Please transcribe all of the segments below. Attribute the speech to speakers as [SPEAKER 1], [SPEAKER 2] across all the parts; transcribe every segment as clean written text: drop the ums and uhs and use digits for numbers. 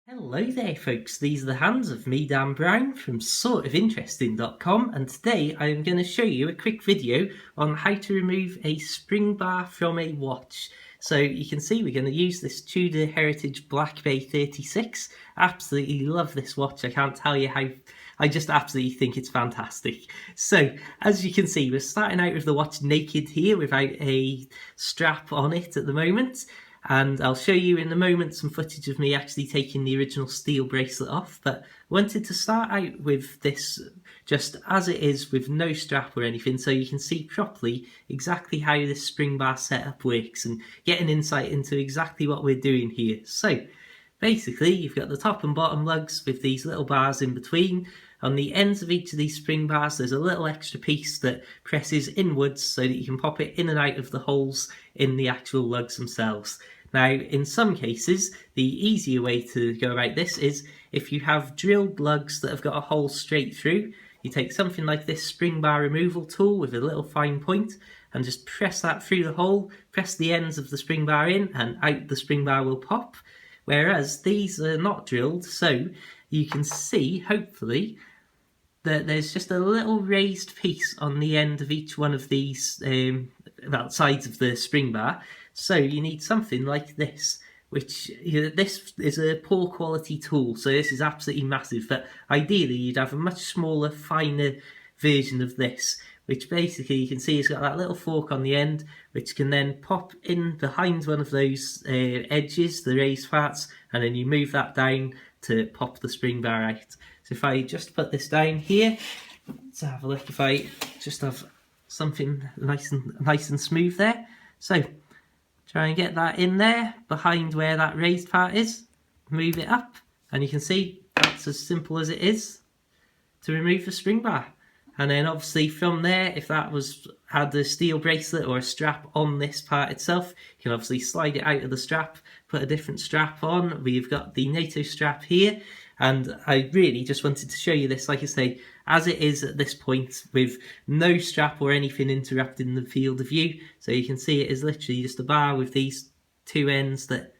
[SPEAKER 1] Hello there folks, these are the hands of me, Dan Brown from sortofinteresting.com, and today I am going to show you a quick video on how to remove a spring bar from a watch. So you can see we're going to use this Tudor Heritage Black Bay 36. Absolutely love this watch, I can't tell you how, I just absolutely think it's fantastic. So as you can see, we're starting out with the watch naked here without a strap on it at the moment. And I'll show you in a moment some footage of me actually taking the original steel bracelet off, but I wanted to start out with this just as it is with no strap or anything, so you can see properly exactly how this spring bar setup works and get an insight into exactly what we're doing here. So basically you've got the top and bottom lugs with these little bars in between. On the ends of each of these spring bars there's a little extra piece that presses inwards so that you can pop it in and out of the holes in the actual lugs themselves. Now, in some cases, the easier way to go about this is if you have drilled lugs that have got a hole straight through, you take something like this spring bar removal tool with a little fine point and just press that through the hole, press the ends of the spring bar in and out the spring bar will pop. Whereas these are not drilled, so you can see, hopefully, that there's just a little raised piece on the end of each one of these sides of the spring bar. So you need something like this, which this is a poor quality tool, so this is absolutely massive, but ideally you'd have a much smaller, finer version of this, which basically you can see it's got that little fork on the end, which can then pop in behind one of those edges, the raised parts, and then you move that down to pop the spring bar out. So if I just put this down here, let's have a look if I just have something nice and smooth there. So try and get that in there behind where that raised part is, move it up, and you can see that's as simple as it is to remove the spring bar. And then obviously from there, if that had a steel bracelet or a strap on this part itself, you can obviously slide it out of the strap, put a different strap on. We've got the NATO strap here, and I really just wanted to show you this, like I say, as it is at this point with no strap or anything interrupting the field of view. So you can see it is literally just a bar with these two ends that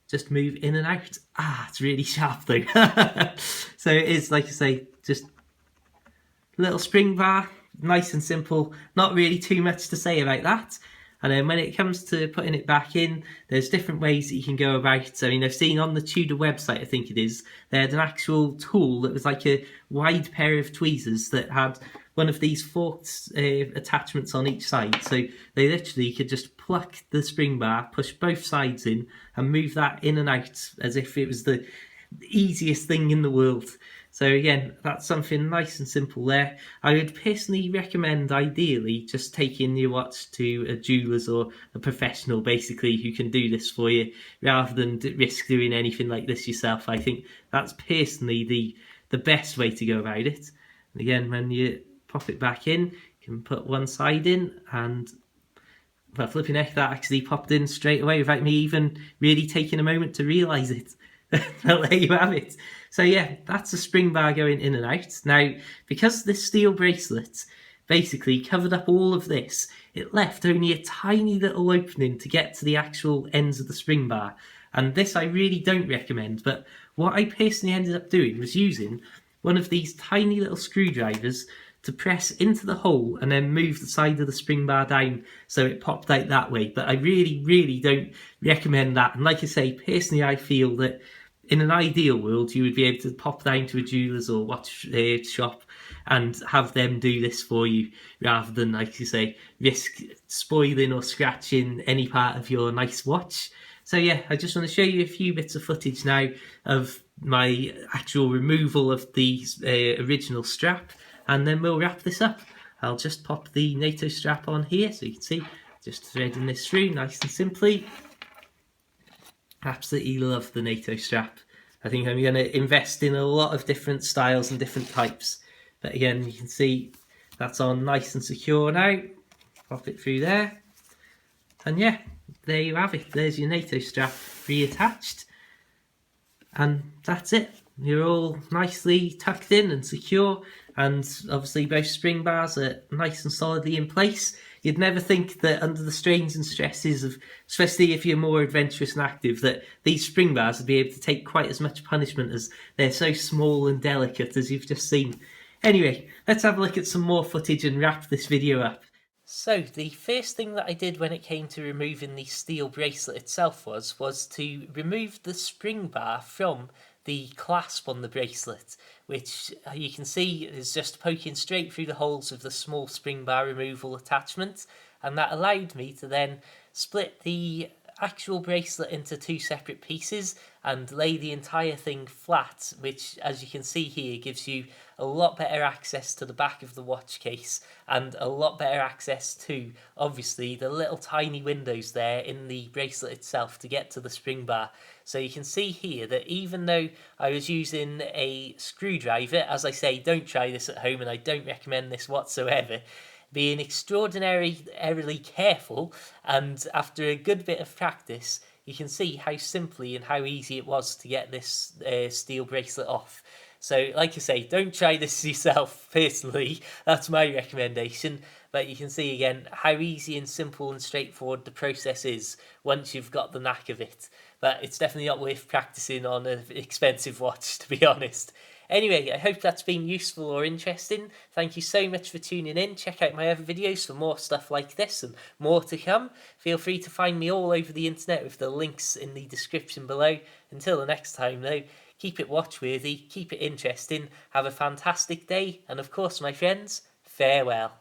[SPEAKER 1] just move in and out. It's really sharp though. So it is, like I say, just little spring bar, nice and simple, not really too much to say about that. And then when it comes to putting it back in, there's different ways that you can go about it. I mean, I've seen on the Tudor website, I think it is, they had an actual tool that was like a wide pair of tweezers that had one of these forked attachments on each side. So they literally could just pluck the spring bar, push both sides in, and move that in and out as if it was the easiest thing in the world. So again, that's something nice and simple there. I would personally recommend, ideally, just taking your watch to a jeweller's or a professional, basically, who can do this for you, rather than risk doing anything like this yourself. I think that's personally the best way to go about it. And again, when you pop it back in, you can put one side in, and well, flipping heck, that actually popped in straight away without me even really taking a moment to realise it. Well, there you have it. So yeah, that's a spring bar going in and out. Now, because this steel bracelet basically covered up all of this, it left only a tiny little opening to get to the actual ends of the spring bar. And this I really don't recommend, but what I personally ended up doing was using one of these tiny little screwdrivers to press into the hole and then move the side of the spring bar down so it popped out that way. But I really don't recommend that. And like I say, personally I feel that in an ideal world you would be able to pop down to a jeweller's or watch shop and have them do this for you, rather than, like you say, risk spoiling or scratching any part of your nice watch. So yeah, I just want to show you a few bits of footage now of my actual removal of the original strap, and then we'll wrap this up. I'll just pop the NATO strap on here so you can see, just threading this through nice and simply. Absolutely love the NATO strap. I think I'm going to invest in a lot of different styles and different types. But again, you can see that's on nice and secure now. Pop it through there. And yeah, there you have it. There's your NATO strap reattached. And that's it. You're all nicely tucked in and secure, and obviously both spring bars are nice and solidly in place. You'd never think that under the strains and stresses of, especially if you're more adventurous and active, that these spring bars would be able to take quite as much punishment, as they're so small and delicate, as you've just seen. Anyway, let's have a look at some more footage and wrap this video up. So the first thing that I did when it came to removing the steel bracelet itself was to remove the spring bar from the clasp on the bracelet, which you can see is just poking straight through the holes of the small spring bar removal attachment, and that allowed me to then split the actual bracelet into two separate pieces and lay the entire thing flat, which, as you can see here, gives you a lot better access to the back of the watch case and a lot better access to, obviously, the little tiny windows there in the bracelet itself to get to the spring bar. So you can see here that even though I was using a screwdriver, as I say, don't try this at home and I don't recommend this whatsoever, being extraordinarily careful, and after a good bit of practice, you can see how simply and how easy it was to get this steel bracelet off. So, like I say, don't try this yourself personally, that's my recommendation, but you can see again how easy and simple and straightforward the process is once you've got the knack of it. But it's definitely not worth practicing on an expensive watch, to be honest. Anyway, I hope that's been useful or interesting. Thank you so much for tuning in. Check out my other videos for more stuff like this and more to come. Feel free to find me all over the internet with the links in the description below. Until the next time though, keep it watchworthy, keep it interesting, have a fantastic day, and of course my friends, farewell.